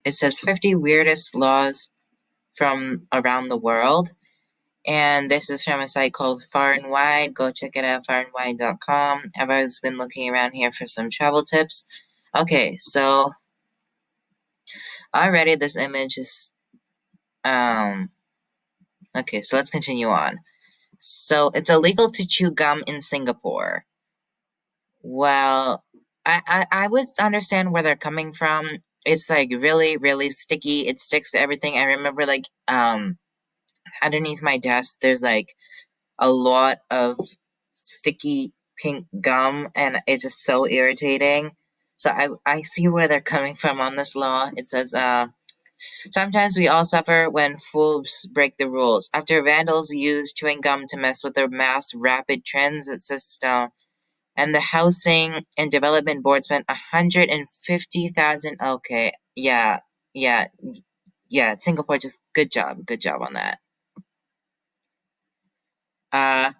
it says 50 weirdest laws from around the world. And this is from a site called Far and Wide. Go check it out, farandwide.com. I've been looking around here for some travel tips. Okay, so already this image is okay, so let's continue on. So it's illegal to chew gum in Singapore. Well, I would understand where they're coming from. It's like really, really sticky. It sticks to everything. I remember like underneath my desk there's like a lot of sticky pink gum and it's just so irritating. So I see where they're coming from on this law. It says sometimes we all suffer when fools break the rules. After vandals use chewing gum to mess with the mass rapid transit system, and the Housing and Development Board spent 150,000. Okay, yeah, yeah. Singapore, just good job on that. Uh,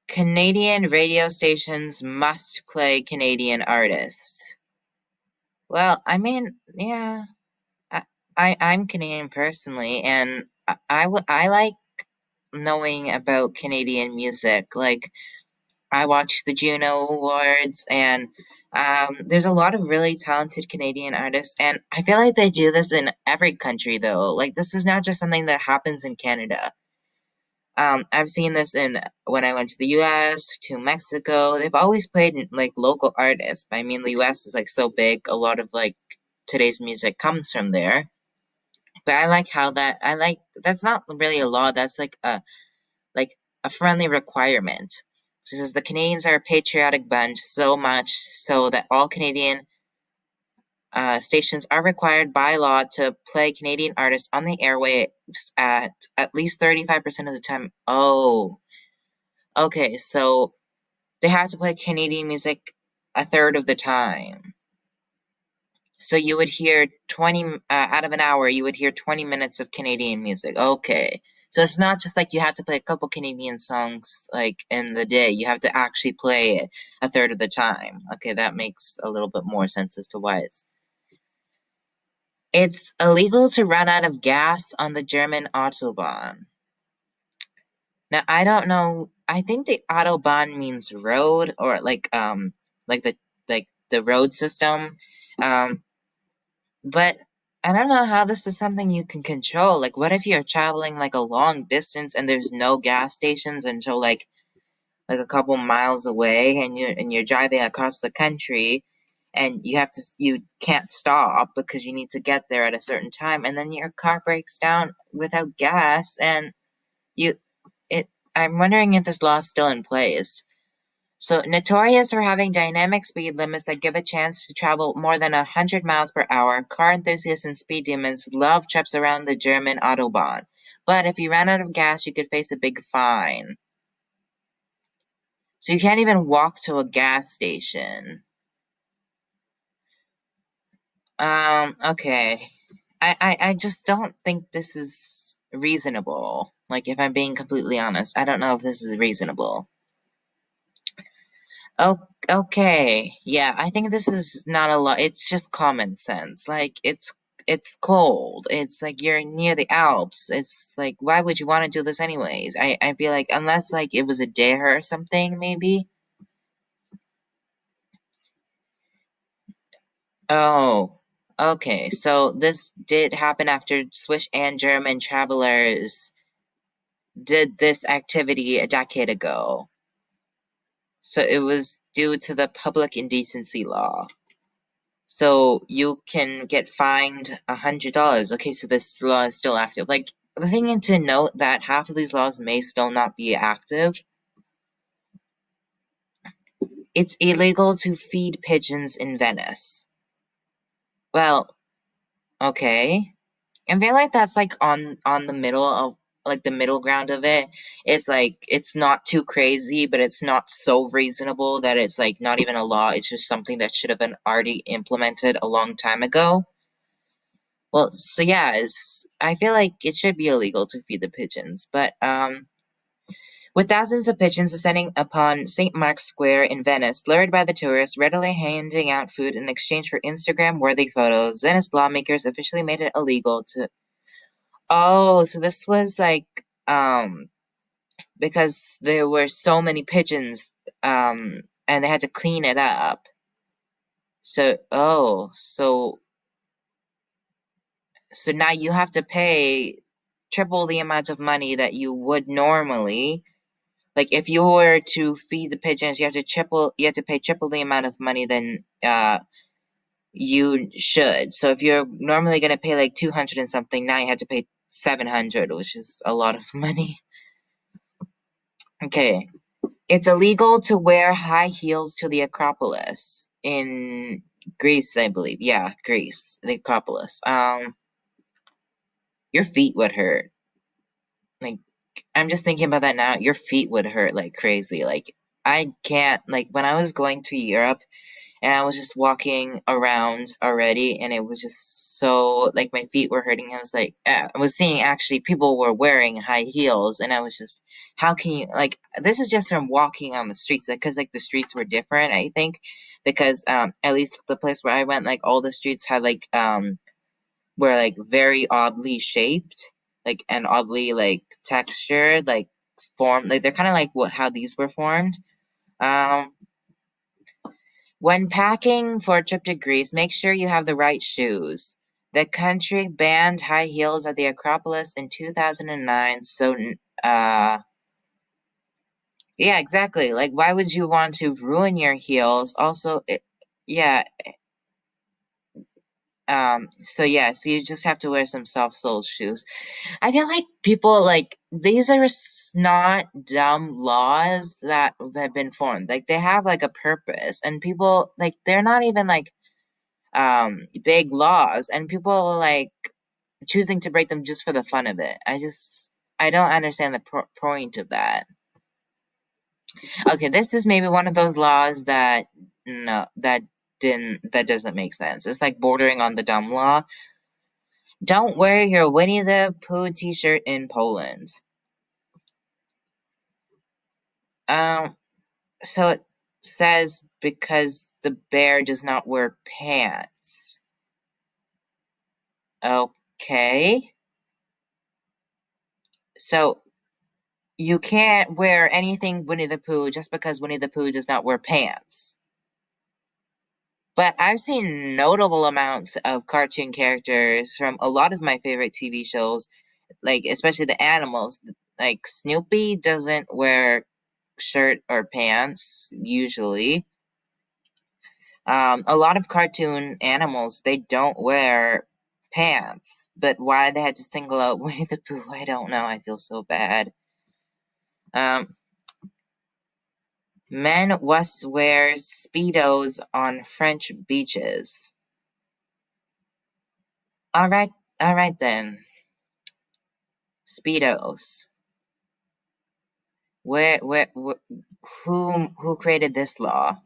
Canadian radio stations must play Canadian artists. Well, I mean, yeah, I, I'm Canadian personally, and I like knowing about Canadian music. Like, I watch the Juno Awards, and there's a lot of really talented Canadian artists, and I feel like they do this in every country, though. Like, this is not just something that happens in Canada. I've seen this in when I went to the U.S., to Mexico. They've always played like local artists. I mean, the U.S. is like so big. A lot of like today's music comes from there. But I like how that I like that's not really a law. That's like a friendly requirement. So it says the Canadians are a patriotic bunch, so much so that all Canadian stations are required by law to play Canadian artists on the airwaves at least 35% of the time. Oh, okay, so they have to play Canadian music a third of the time. So you would hear 20 out of an hour, you would hear 20 minutes of Canadian music. Okay. So it's not just like you have to play a couple Canadian songs like in the day. You have to actually play it a third of the time. Okay, that makes a little bit more sense as to why it's illegal to run out of gas on the German Autobahn. Now I don't know. I think the Autobahn means road or like the road system. Um But I don't know how this is something you can control. Like, what if you're traveling like a long distance and there's no gas stations until like a couple miles away, and you're driving across the country, and you can't stop because you need to get there at a certain time, and then your car breaks down without gas, and you it. I'm wondering if this law is still in place. So, notorious for having dynamic speed limits that give a chance to travel more than 100 miles per hour, car enthusiasts and speed demons love trips around the German Autobahn. But if you ran out of gas, you could face a big fine. So you can't even walk to a gas station. Okay. I just don't think this is reasonable. Like, if I'm being completely honest, I don't know if this is reasonable. Oh, okay. Yeah, I think this is not a lot. It's just common sense. Like it's cold. It's like you're near the Alps. It's like why would you want to do this anyways? I feel like unless like it was a dare or something maybe. Oh, okay. So this did happen after Swiss and German travelers did this activity a decade ago. So it was due to the public indecency law. So you can get fined $100. Okay, so this law is still active. Like the thing to note that half of these laws may still not be active. It's illegal to feed pigeons in Venice. Well, okay. I feel like that's like on the middle of like the middle ground of it. It's like it's not too crazy, but it's not so reasonable that it's like not even a law. It's just something that should have been already implemented a long time ago. Well, so yeah, I feel like it should be illegal to feed the pigeons, but With thousands of pigeons descending upon St. Mark's Square in Venice, lured by the tourists, readily handing out food in exchange for Instagram-worthy photos, Venice lawmakers officially made it illegal to. Oh, so this was like because there were so many pigeons, and they had to clean it up. So now you have to pay triple the amount of money that you would normally. Like if you were to feed the pigeons, you have to pay triple the amount of money than you should. So if you're normally gonna pay like 200 and something, now you have to pay 700, which is a lot of money. Okay. It's illegal to wear high heels to the Acropolis in Greece, I believe. Yeah, Greece, the Acropolis. Your feet would hurt. Like, I'm just thinking about that now. Your feet would hurt like crazy. Like, I can't, like, when I was going to Europe and I was just walking around already, and it was just so, like, my feet were hurting. I was like, I was seeing actually people were wearing high heels, and I was just, how can you, like, this is just from walking on the streets, because, like, the streets were different, I think, because, at least the place where I went, like, all the streets had, like, were like very oddly shaped, like and oddly like textured, like formed. Like they're kind of like how these were formed. Um, when packing for a trip to Greece, make sure you have the right shoes. The country banned high heels at the Acropolis in 2009. So, yeah, exactly. Like, why would you want to ruin your heels? Also, yeah. So yeah, so you just have to wear some soft-soled shoes. I feel like people like these are not dumb laws that have been formed. Like they have like a purpose, and people like they're not even like big laws, and people are like choosing to break them just for the fun of it. I don't understand the point of that. Okay, this is maybe one of those laws that no that doesn't make sense. It's like bordering on the dumb law. Don't wear your Winnie the Pooh t-shirt in Poland. Um, so it says because the bear does not wear pants. Okay. So you can't wear anything Winnie the Pooh just because Winnie the Pooh does not wear pants. But I've seen notable amounts of cartoon characters from a lot of my favorite TV shows, like especially the animals. Like Snoopy doesn't wear shirt or pants usually. A lot of cartoon animals, they don't wear pants, but why they had to single out Winnie the Pooh, I don't know. I feel so bad. Um, men must wear speedos on French beaches. All right then. Speedos. Where who created this law?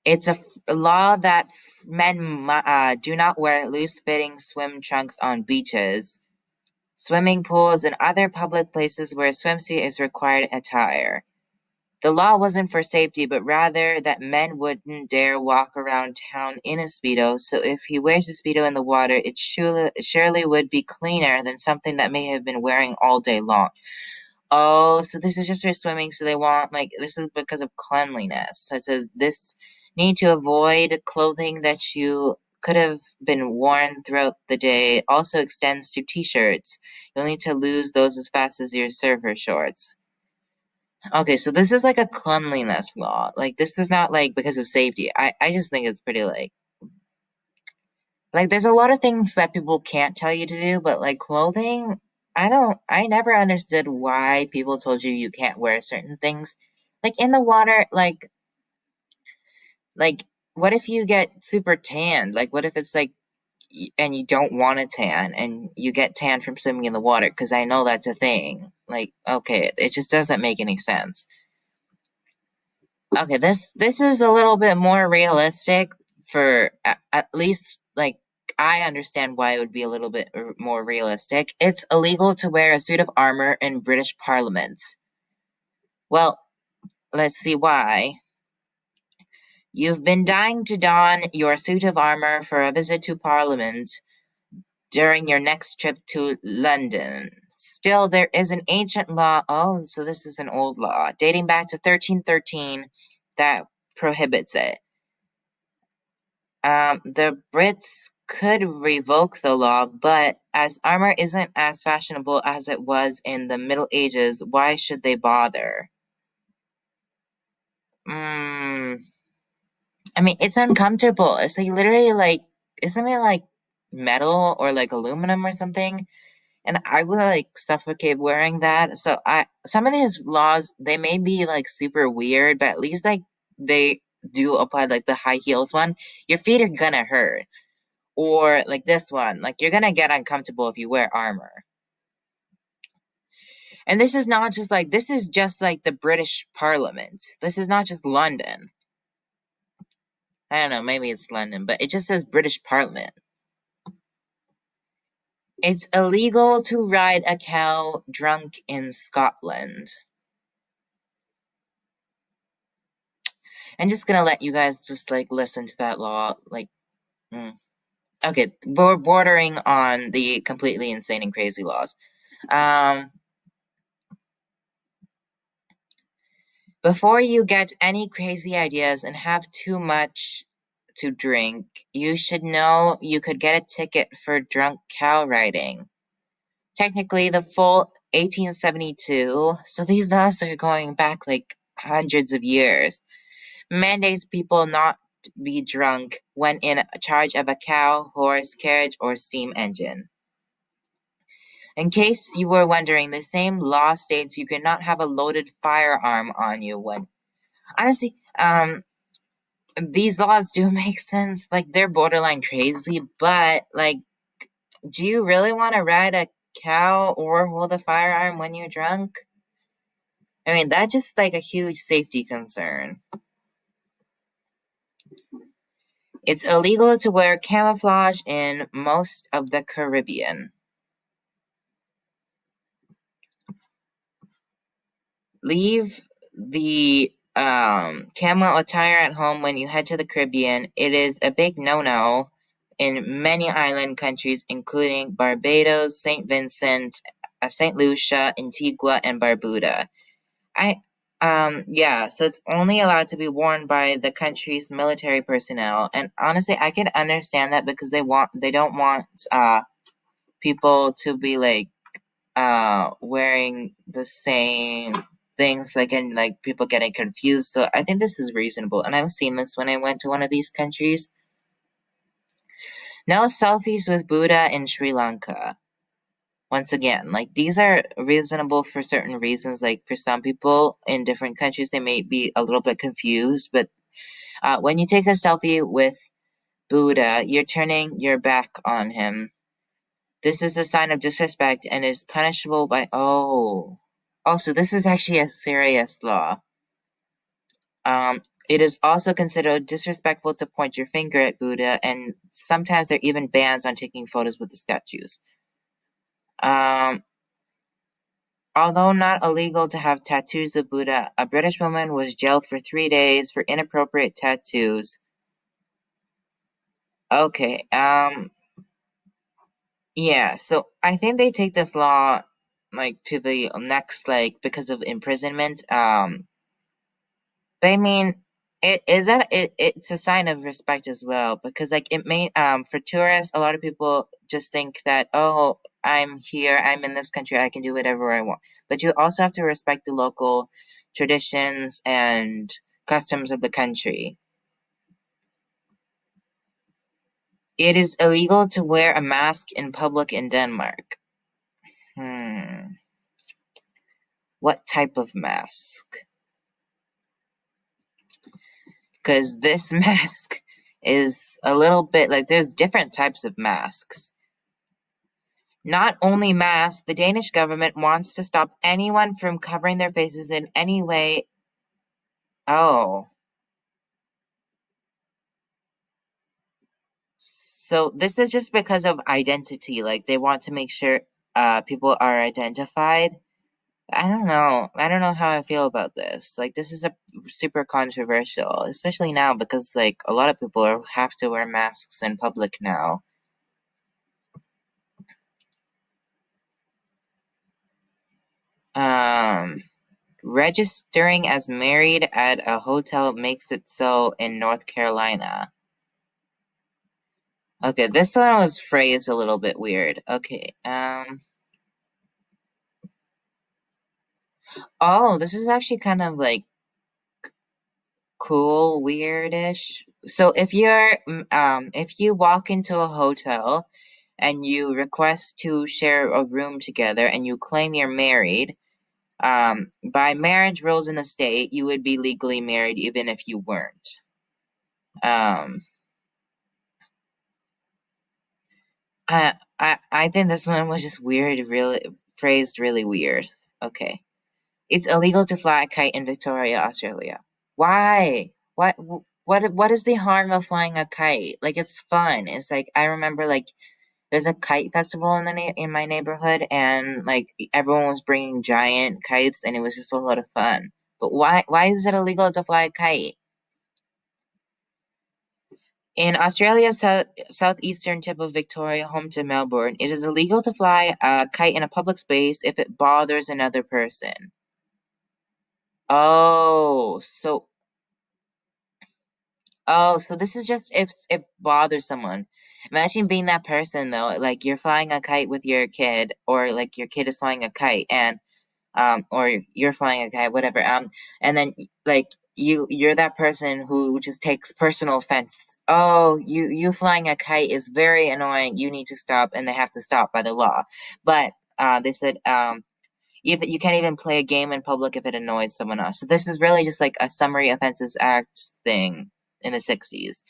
It's a law that men do not wear loose-fitting swim trunks on beaches, swimming pools, and other public places where a swimsuit is required attire. The law wasn't for safety, but rather that men wouldn't dare walk around town in a Speedo, so if he wears a Speedo in the water, it surely would be cleaner than something that may have been wearing all day long. Oh, so this is just for swimming, so they want, like, this is because of cleanliness. So it says this need to avoid clothing that you could have been worn throughout the day also extends to t-shirts. You'll need to lose those as fast as your surfer shorts. Okay, so this is like a cleanliness law. Like, this is not, like, because of safety. I just think it's pretty, like, there's a lot of things that people can't tell you to do, but, like, clothing, I never understood why people told you you can't wear certain things. Like, in the water, like, what if you get super tanned? Like, what if it's, like, and you don't want to tan, and you get tan from swimming in the water? Because I know that's a thing. Like, okay, it just doesn't make any sense. Okay, this is a little bit more realistic for at least like I understand why it would be a little bit more realistic. It's illegal to wear a suit of armor in British Parliament. Well, let's see why. You've been dying to don your suit of armor for a visit to Parliament during your next trip to London. Still, there is an ancient law. Oh, so this is an old law dating back to 1313 that prohibits it. The Brits could revoke the law, but as armor isn't as fashionable as it was in the Middle Ages, why should they bother? I mean, it's uncomfortable. It's like literally like, isn't it like metal or like aluminum or something? And I would like suffocate wearing that. So some of these laws, they may be like super weird, but at least like they do apply like the high heels one. Your feet are gonna hurt. Or like this one, like you're gonna get uncomfortable if you wear armor. And this is not just like, this is just like the British Parliament. This is not just London. I don't know, maybe it's London, but it just says British Parliament. It's illegal to ride a cow drunk in Scotland. I'm just gonna let you guys just like listen to that law. Like, okay, we're bordering on the completely insane and crazy laws. Before you get any crazy ideas and have too much to drink, you should know you could get a ticket for drunk cow riding. Technically, the full 1872, so these laws are going back like hundreds of years, mandates people not be drunk when in charge of a cow, horse, carriage, or steam engine. In case you were wondering, the same law states you cannot have a loaded firearm on you when. Honestly, these laws do make sense. Like, they're borderline crazy, but, like, do you really want to ride a cow or hold a firearm when you're drunk? I mean, that's just like a huge safety concern. It's illegal to wear camouflage in most of the Caribbean. Leave the camo attire at home when you head to the Caribbean. It is a big no-no in many island countries, including Barbados, St. Vincent, St. Lucia, Antigua, and Barbuda. Yeah, so it's only allowed to be worn by the country's military personnel. And honestly, I can understand that because they don't want people to be like wearing the same things, like, and like people getting confused. So I think this is reasonable, and I've seen this when I went to one of these countries. No selfies with Buddha in Sri Lanka. Once again, like, these are reasonable for certain reasons. Like, for some people in different countries, they may be a little bit confused, but when you take a selfie with Buddha, you're turning your back on him. This is a sign of disrespect and is punishable by. So this is actually a serious law. It is also considered disrespectful to point your finger at Buddha, and sometimes there are even bans on taking photos with the statues. Um, Although not illegal to have tattoos of Buddha, a British woman was jailed for 3 days for inappropriate tattoos. Okay, yeah, so I think they take this law like to the next, like, because of imprisonment. But I mean, it's a sign of respect as well, because like it may for tourists, a lot of people just think that, oh, I'm here, I'm in this country, I can do whatever I want. But you also have to respect the local traditions and customs of the country. It is illegal to wear a mask in public in Denmark. What type of mask? Because this mask is a little bit like, there's different types of masks. Not only masks, the Danish government wants to stop anyone from covering their faces in any way. Oh. So this is just because of identity. Like they want to make sure people are identified. I don't know. I don't know how I feel about this. Like this is a super controversial, especially now because like a lot of people have to wear masks in public now. Um, Registering as married at a hotel makes it so in North Carolina. Okay, this one was phrased a little bit weird. Okay, oh, this is actually kind of like cool, weirdish. So if you walk into a hotel and you request to share a room together and you claim you're married, by marriage rules in the state, you would be legally married even if you weren't. Um, I think this one was just weird, really phrased really weird. Okay. It's illegal to fly a kite in Victoria, Australia. Why? What is the harm of flying a kite? Like it's fun. It's like I remember like there's a kite festival in in my neighborhood and like everyone was bringing giant kites and it was just a lot of fun. But why is it illegal to fly a kite? In Australia's southeastern tip of Victoria, home to Melbourne, it is illegal to fly a kite in a public space if it bothers another person. Oh, so so this is just if bothers someone. Imagine being that person though, like you're flying a kite with your kid, or like your kid is flying a kite, and or you're flying a kite, whatever. And then like you're that person who just takes personal offense. Oh, you flying a kite is very annoying. You need to stop, and they have to stop by the law. But they said you can't even play a game in public if it annoys someone else. So this is really just like a Summary Offenses Act thing in the 60s.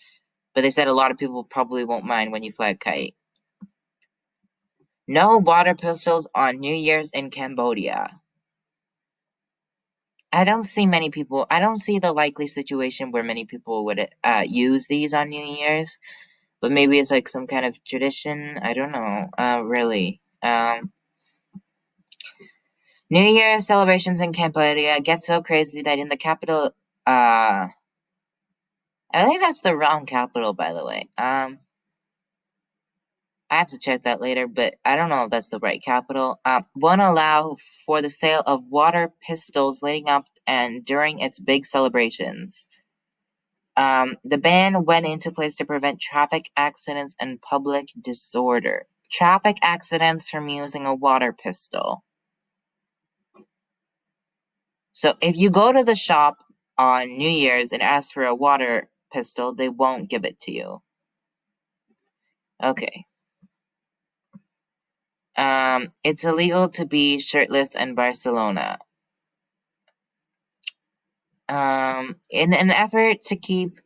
But they said a lot of people probably won't mind when you fly a kite. No water pistols on New Year's in Cambodia. I don't see the likely situation where many people would use these on New Year's, but maybe it's like some kind of tradition. I don't know, really. New Year's celebrations in Cambodia get so crazy that in the capital, I think that's the wrong capital, by the way. I have to check that later, but I don't know if that's the right capital. Won't allow for the sale of water pistols leading up and during its big celebrations. The ban went into place to prevent traffic accidents and public disorder. Traffic accidents from using a water pistol. So if you go to the shop on New Year's and ask for a water pistol, they won't give it to you. Okay. It's illegal to be shirtless in Barcelona. In an effort to keep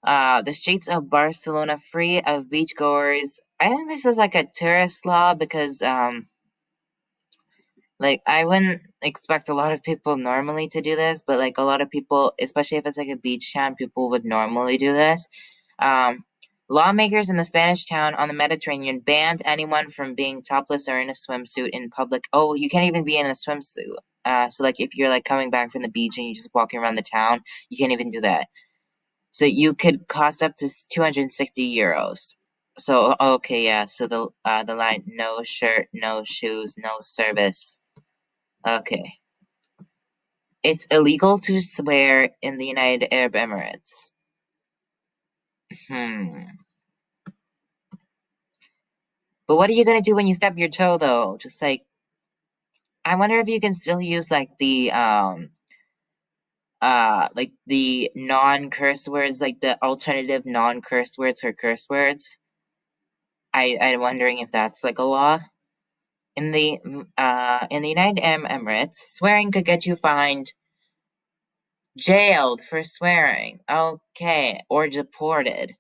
the streets of Barcelona free of beachgoers, I think this is like a tourist law because like I wouldn't expect a lot of people normally to do this, but like a lot of people, especially if it's like a beach town, people would normally do this. Um, Lawmakers in the Spanish town on the Mediterranean banned anyone from being topless or in a swimsuit in public. Oh, you can't even be in a swimsuit. So like if you're like coming back from the beach and you're just walking around the town, you can't even do that. So you could cost up to 260 euros. So okay, yeah. So the line no shirt, no shoes, no service. Okay. It's illegal to swear in the United Arab Emirates. Hmm. But what are you gonna do when you stub your toe though? Just I wonder if you can still use like the non-curse words, like the alternative non-curse words for curse words. I'm wondering if that's like a law. In the United Arab Emirates, swearing could get you fined, jailed for swearing. Okay, or deported.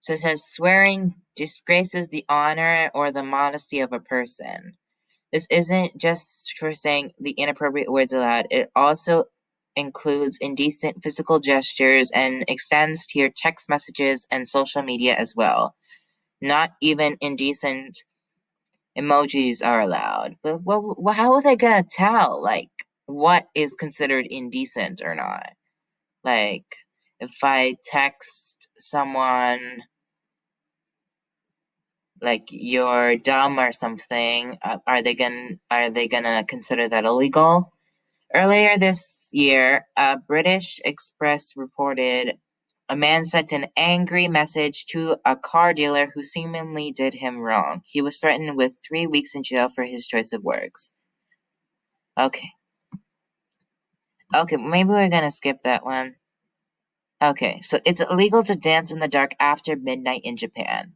So it says swearing disgraces the honor or the modesty of a person. This isn't just for saying the inappropriate words aloud. It also includes indecent physical gestures and extends to your text messages and social media as well. Not even indecent emojis are allowed. But how are they gonna tell, like, what is considered indecent or not? Like, if I text someone, like, you're dumb or something, are they gonna consider that illegal? Earlier this year, a British Express reported a man sent an angry message to a car dealer who seemingly did him wrong. He was threatened with 3 weeks in jail for his choice of words. Okay. Okay, maybe we're gonna skip that one. Okay, so it's illegal to dance in the dark after midnight in Japan.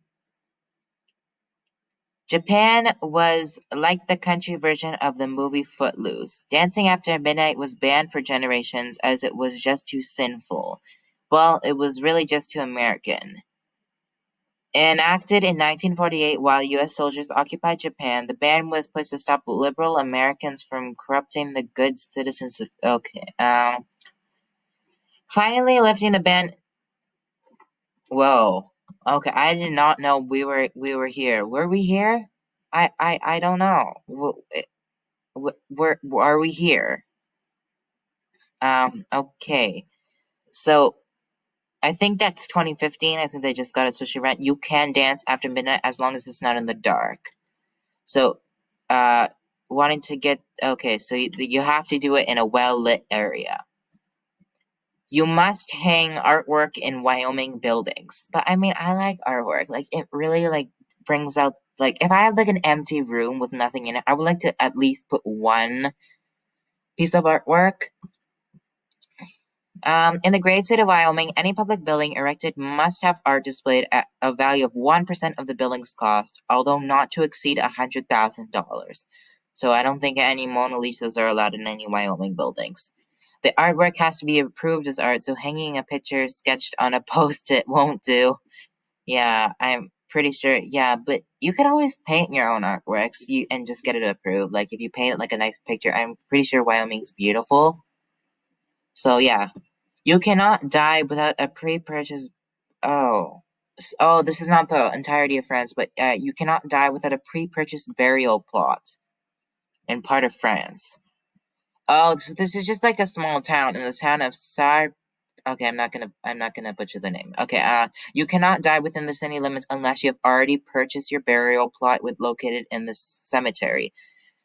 Japan was like the country version of the movie Footloose. Dancing after midnight was banned for generations as it was just too sinful. Well, it was really just too American. Enacted in 1948 while U.S. soldiers occupied Japan, the ban was placed to stop liberal Americans from corrupting the good citizens of. Okay. Finally lifting the ban. Whoa. Okay, I did not know we were here. Were we here? I don't know. Where are we here? Okay. So I think that's 2015. I think they just got it switched around. You can dance after midnight as long as it's not in the dark. So, uh, wanting to get okay. So you have to do it in a well lit area. You must hang artwork in Wyoming buildings. But I mean, I like artwork. Like it really like brings out like if I have like an empty room with nothing in it, I would like to at least put one piece of artwork. In the great state of Wyoming, any public building erected must have art displayed at a value of 1% of the building's cost, although not to exceed $100,000. So I don't think any Mona Lisas are allowed in any Wyoming buildings. The artwork has to be approved as art, so hanging a picture sketched on a post-it won't do. Yeah, I'm pretty sure. Yeah, but you could always paint your own artworks and just get it approved. Like if you paint it like a nice picture, I'm pretty sure Wyoming's beautiful. So yeah. You cannot die without a pre-purchase. Oh, this is not the entirety of France, but you cannot die without a pre-purchased burial plot in part of France. Oh, so this is just like a small town in the town of Sar. Okay, I'm not gonna butcher the name. Okay, you cannot die within the city limits unless you have already purchased your burial plot located in the cemetery.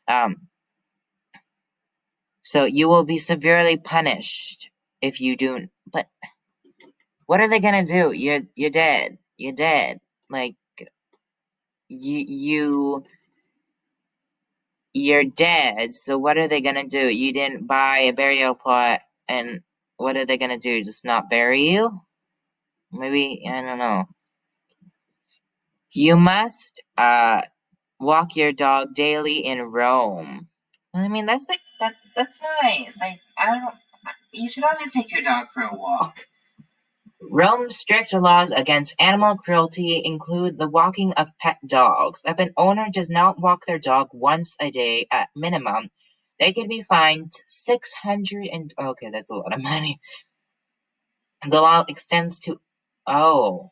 Um, so you will be severely punished if you do. But what are they gonna do? You're dead. You're dead. Like you you're dead. So what are they gonna do? You didn't buy a burial plot, and what are they gonna do? Just not bury you? Maybe I don't know. You must walk your dog daily in Rome. I mean that's like that's nice. Like I don't know. You should always take your dog for a walk. Rome's strict laws against animal cruelty include the walking of pet dogs. If an owner does not walk their dog once a day at minimum, they can be fined 600 and okay, that's a lot of money. The law extends to oh.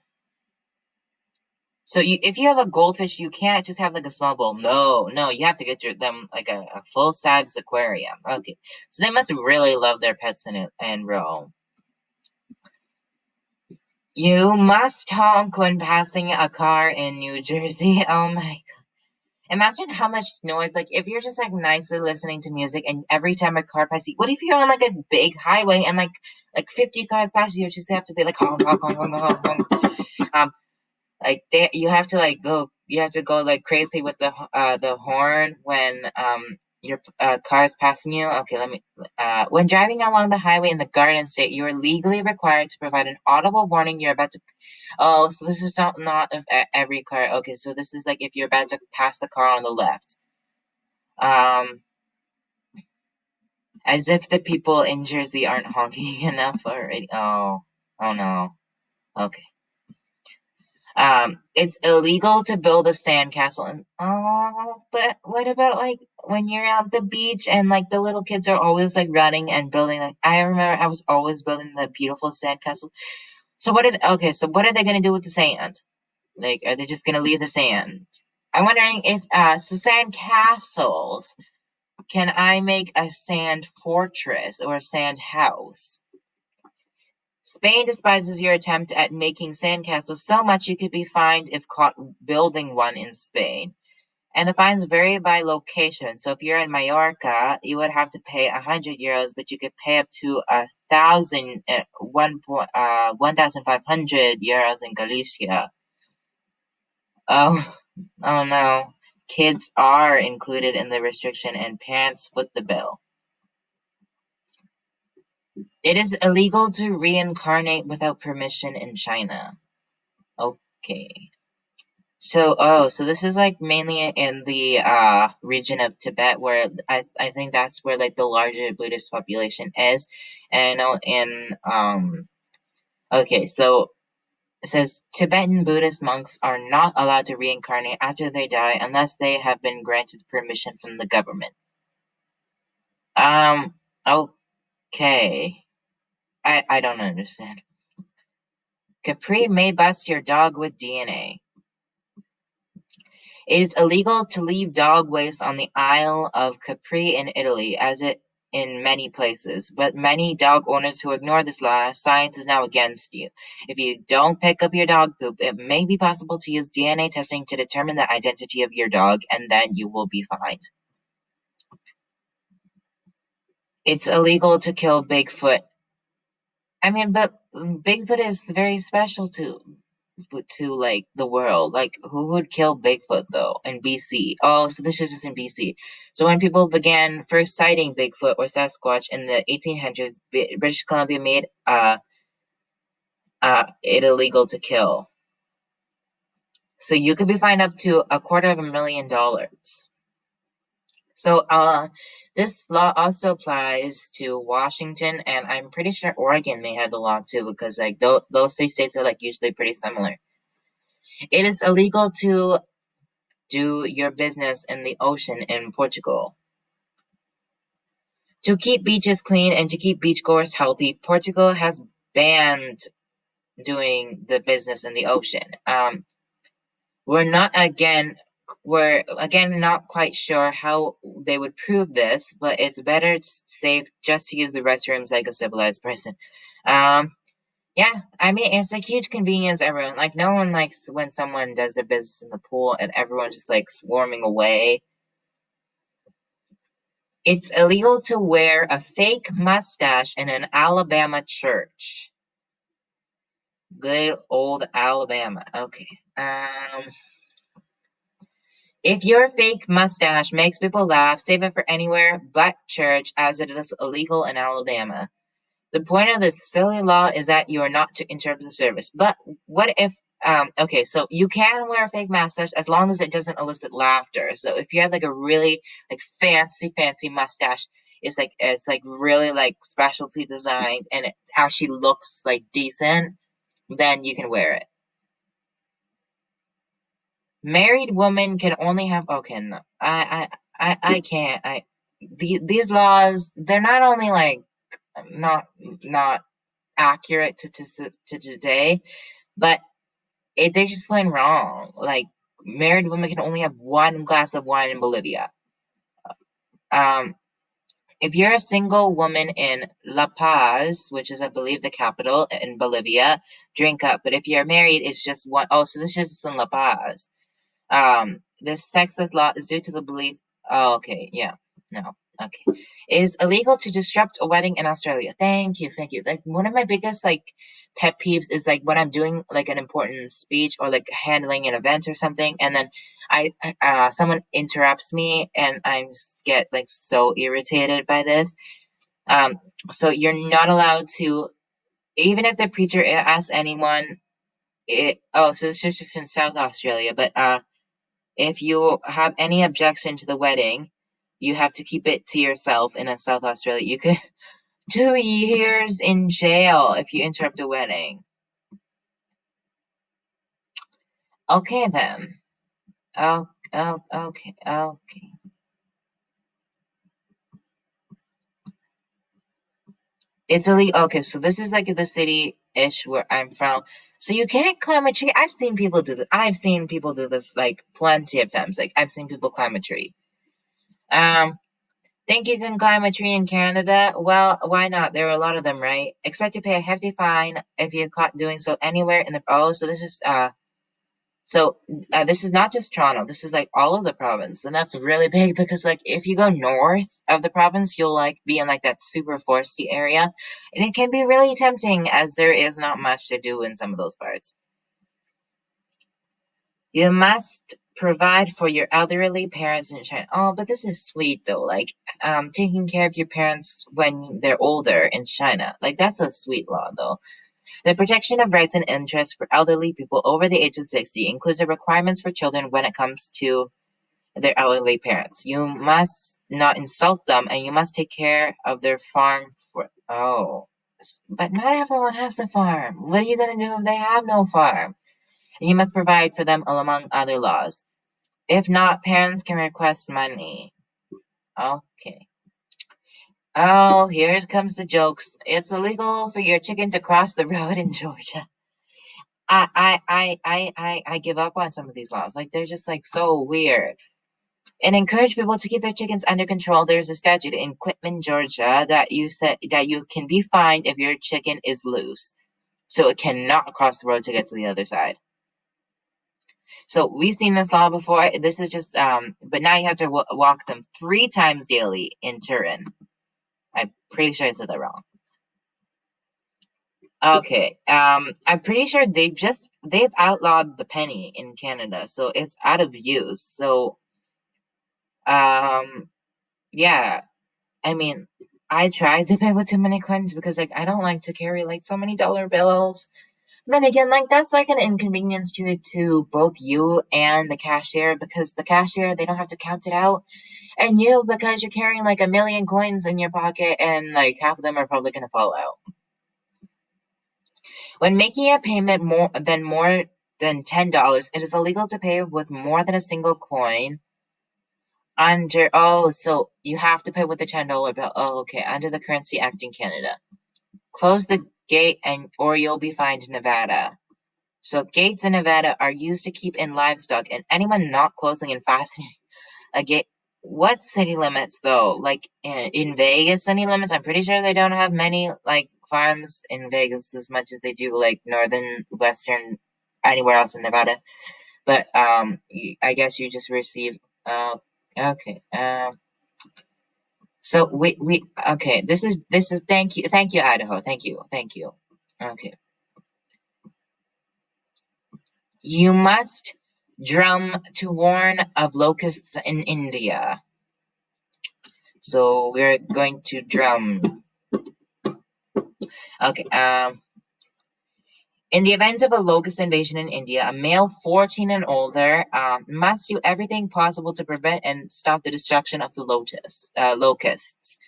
So if you have a goldfish, you can't just have like a small bowl. No, you have to get them like a full size aquarium. Okay, so they must really love their pets in Rome. You must honk when passing a car in New Jersey. Oh my god. Imagine how much noise, like, if you're just, like, nicely listening to music and every time a car passes you, what if you're on, like, a big highway and, like 50 cars pass you, you just have to be like, honk, honk, honk, honk, honk, honk. Like, you have to go, like, crazy with the horn when, your car is passing you. Okay, when driving along the highway in the Garden State, you are legally required to provide an audible warning you're about to. Oh, so this is not of every car. Okay, so this is like if you're about to pass the car on the left. Um, as if the people in Jersey aren't honking enough already. Oh no. Okay. It's illegal to build a sandcastle. And oh, but what about like when you're at the beach and like the little kids are always like running and building? Like I remember, I was always building the beautiful sandcastle. So okay? So what are they gonna do with the sand? Like, are they just gonna leave the sand? I'm wondering if so sand castles. Can I make a sand fortress or a sand house? Spain despises your attempt at making sandcastles so much you could be fined if caught building one in Spain. And the fines vary by location. So if you're in Mallorca, you would have to pay €100, but you could pay up to 1,500 in Galicia. Oh, oh no. Kids are included in the restriction and parents foot the bill. It is illegal to reincarnate without permission in China. Okay. So this is like mainly in the region of Tibet where I think that's where like the larger Buddhist population is. And I know in okay, so it says Tibetan Buddhist monks are not allowed to reincarnate after they die unless they have been granted permission from the government. Um, okay. I don't understand. Capri may bust your dog with DNA. It is illegal to leave dog waste on the Isle of Capri in Italy, as it in many places, but many dog owners who ignore this law, science is now against you. If you don't pick up your dog poop, it may be possible to use DNA testing to determine the identity of your dog, and then you will be fined. It's illegal to kill Bigfoot. I mean, but Bigfoot is very special to like the world. Like who would kill Bigfoot though in BC? Oh, so this is just in BC. So when people began first citing Bigfoot or Sasquatch in the 1800s, British Columbia made it illegal to kill. So you could be fined up to $250,000. So this law also applies to Washington, and I'm pretty sure Oregon may have the law too, because like those three states are like usually pretty similar. It is illegal to do your business in the ocean in Portugal. To keep beaches clean and to keep beachgoers healthy, Portugal has banned doing the business in the ocean. We're not again we're again not quite sure how they would prove this, but it's better safe just to use the restrooms like a civilized person. Um, yeah, I mean it's a huge convenience. Everyone like no one likes when someone does their business in the pool and everyone's just like swarming away. It's illegal to wear a fake mustache in an Alabama church. Good old Alabama. Okay. If your fake mustache makes people laugh, save it for anywhere but church, as it is illegal in Alabama. The point of this silly law is that you are not to interrupt the service. But what if, okay, so you can wear a fake mustache as long as it doesn't elicit laughter. So if you have like a really like fancy mustache, it's like really like specialty designed and it actually looks like decent, then you can wear it. Married women can only have okay, no, I can't. These laws they're not only like not not accurate to today, but they're just plain wrong. Like married women can only have one glass of wine in Bolivia. Um, if you're a single woman in La Paz, which is I believe the capital in Bolivia, drink up. But if you're married, it's just one. Oh, so this is in La Paz. This sexist law is due to the belief. Oh, okay, yeah, no, okay. It is illegal to disrupt a wedding in Australia. Thank you, thank you. Like one of my biggest like pet peeves is like when I'm doing like an important speech or like handling an event or something, and then someone interrupts me, and I just get like so irritated by this. Um, so you're not allowed to, even if the preacher asks anyone. So this is just in South Australia, but if you have any objection to the wedding, you have to keep it to yourself in South Australia. You could 2 years in jail if you interrupt a wedding. Okay then. Oh, okay, okay. Italy. Okay, so this is like the city-ish where I'm from. So you can't climb a tree. I've seen people do this. I've seen people do this like plenty of times. Like I've seen people climb a tree. Um, think you can climb a tree in Canada? Well, why not? There are a lot of them, right? Expect to pay a hefty fine if you're caught doing so anywhere in the. Oh, so this is not just Toronto. This is like all of the province, and that's really big because like if you go north of the province, you'll like be in like that super foresty area, and it can be really tempting as there is not much to do in some of those parts. You must provide for your elderly parents in China. Oh, but this is sweet though. Like taking care of your parents when they're older in China. Like that's a sweet law though. The protection of rights and interests for elderly people over the age of 60 includes the requirements for children when it comes to their elderly parents. You must not insult them and you must take care of their farm but not everyone has a farm. What are you gonna do if they have no farm? And you must provide for them among other laws. If not, parents can request money. Okay. Oh, here comes the jokes. It's illegal for your chicken to cross the road in Georgia. I give up on some of these laws. Like they're just like so weird. And encourage people to keep their chickens under control. There's a statute in Quitman, Georgia, that you said that you can be fined if your chicken is loose, so it cannot cross the road to get to the other side. So we've seen this law before. This is just but now you have to walk them 3 times daily in Turin. I'm pretty sure I said that wrong. Okay, I'm pretty sure they've outlawed the penny in Canada, so it's out of use. So, um, yeah, I mean, I tried to pay with too many coins because like I don't like to carry like so many dollar bills. Then again, like that's like an inconvenience to both you and the cashier because the cashier they don't have to count it out, and you because you're carrying like a million coins in your pocket and like half of them are probably gonna fall out. When making a payment more than $10, it is illegal to pay with more than a single coin so you have to pay with a $10 bill. Oh, okay. Under the Currency Act in Canada. Close the gate or you'll be fined in Nevada. So gates in Nevada are used to keep in livestock and anyone not closing and fastening a gate. What city limits though? Like in Vegas, city limits? I'm pretty sure they don't have many like farms in Vegas as much as they do like northern, western, anywhere else in Nevada. But I guess you just receive. Okay. So we okay. This is thank you Idaho. Thank you. Okay. You must drum to warn of locusts in India. So we're going to drum. Okay. In the event of a locust invasion in India, a male 14 and older must do everything possible to prevent and stop the destruction of the locusts.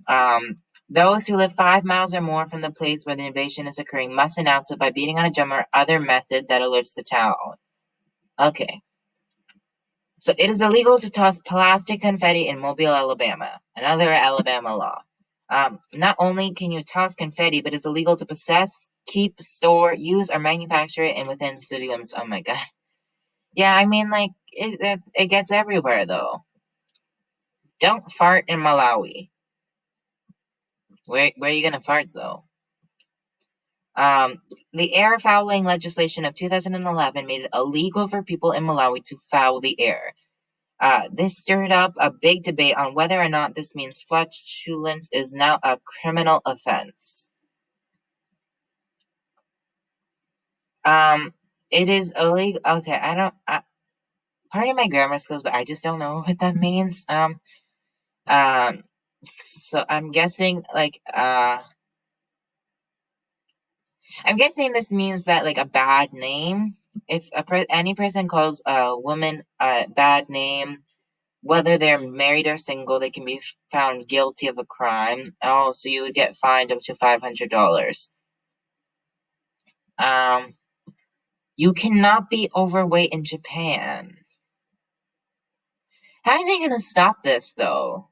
Um, those who live 5 miles or more from the place where the invasion is occurring must announce it by beating on a drum or other method that alerts the town. Okay. So it is illegal to toss plastic confetti in Mobile, Alabama. Another Alabama law. Not only can you toss confetti, but it's illegal to possess, keep, store, use, or manufacture it in within city limits. Oh my god. Yeah, I mean, like, it gets everywhere, though. Don't fart in Malawi. Where are you gonna fart, though? The air fouling legislation of 2011 made it illegal for people in Malawi to foul the air. This stirred up a big debate on whether or not this means flatulence is now a criminal offense. Um, it is illegal. Okay, pardon my grammar skills, but I just don't know what that means. Um, so I'm guessing this means that like a bad name. If any person calls a woman a bad name, whether they're married or single, they can be found guilty of a crime. Oh, so you would get fined up to $500. Um, You cannot be overweight in Japan. How are they gonna stop this, though?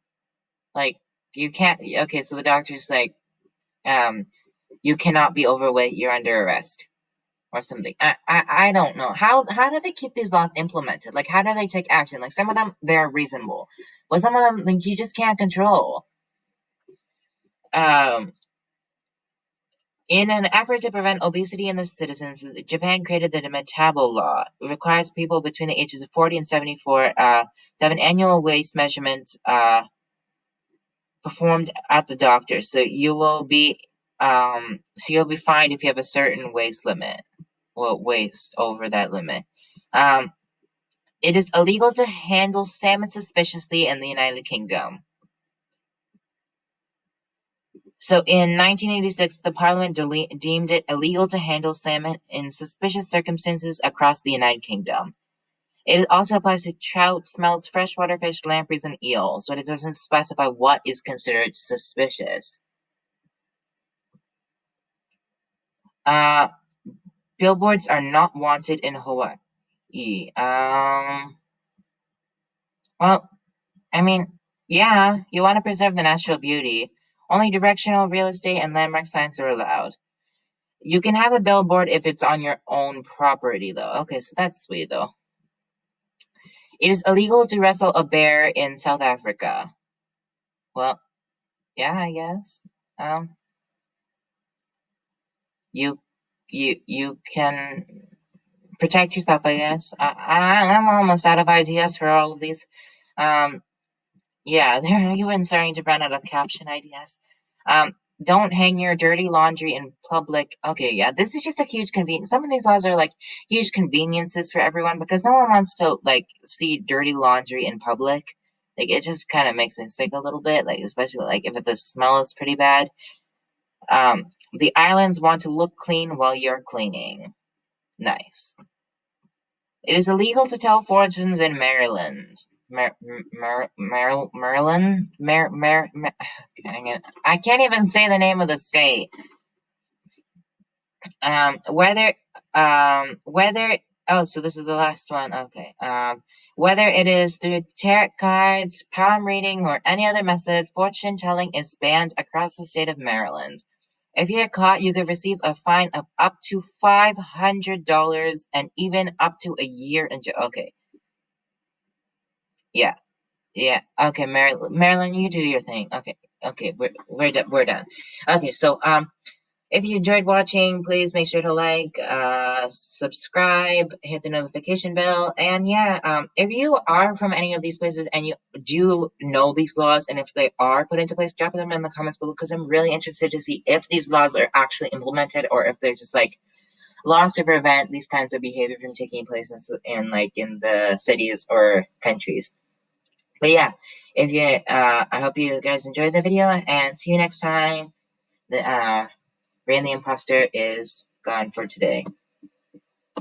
Like, you can't. Okay, so the doctor's like, you cannot be overweight. You're under arrest or something. I don't know. How do they keep these laws implemented? Like, how do they take action? Like, some of them they're reasonable, but some of them like you just can't control. Um, In an effort to prevent obesity in the citizens, Japan created the Metabo Law. It requires people between the ages of 40 and 74 to have an annual waist measurement performed at the doctor. So you'll be fined if you have a certain waist limit. Well, waist over that limit. Um, it is illegal to handle salmon suspiciously in the United Kingdom. So in 1986, the parliament deemed it illegal to handle salmon in suspicious circumstances across the United Kingdom. It also applies to trout, smelts, freshwater fish, lampreys, and eels, but it doesn't specify what is considered suspicious. Uh, Billboards are not wanted in Hawaii. Well, I mean, yeah, you want to preserve the natural beauty. Only directional real estate and landmark signs are allowed. You can have a billboard if it's on your own property, though. Okay, so that's sweet, though. It is illegal to wrestle a bear in South Africa. Well, yeah, I guess. Um, you, you can protect yourself, I guess. I'm almost out of ideas for all of these. Um, yeah, they're even starting to run out of caption ideas. Um, don't hang your dirty laundry in public. Okay, yeah, this is just a huge convenience. Some of these laws are like huge conveniences for everyone because no one wants to like see dirty laundry in public. Like it just kind of makes me sick a little bit. Like especially like if the smell is pretty bad. The islands want to look clean while you're cleaning. Nice. It is illegal to tell fortunes in Maryland. Maryland? Dang it. I can't even say the name of the state. Whether, oh, so this is the last one. Okay. Whether it is through tarot cards, palm reading, or any other method, fortune telling is banned across the state of Maryland. If you're caught, you could receive a fine of up to $500 and even up to a year in jail. Okay. Yeah. Yeah. Okay, Marilyn, you do your thing. Okay. Okay, we're done. Okay, so if you enjoyed watching, please make sure to like, subscribe, hit the notification bell, and yeah, if you are from any of these places and you do know these laws, and if they are put into place, drop them in the comments below because I'm really interested to see if these laws are actually implemented or if they're just like laws to prevent these kinds of behavior from taking place in the cities or countries. But yeah, if you, I hope you guys enjoyed the video, and see you next time. The Rain the Imposter is gone for today.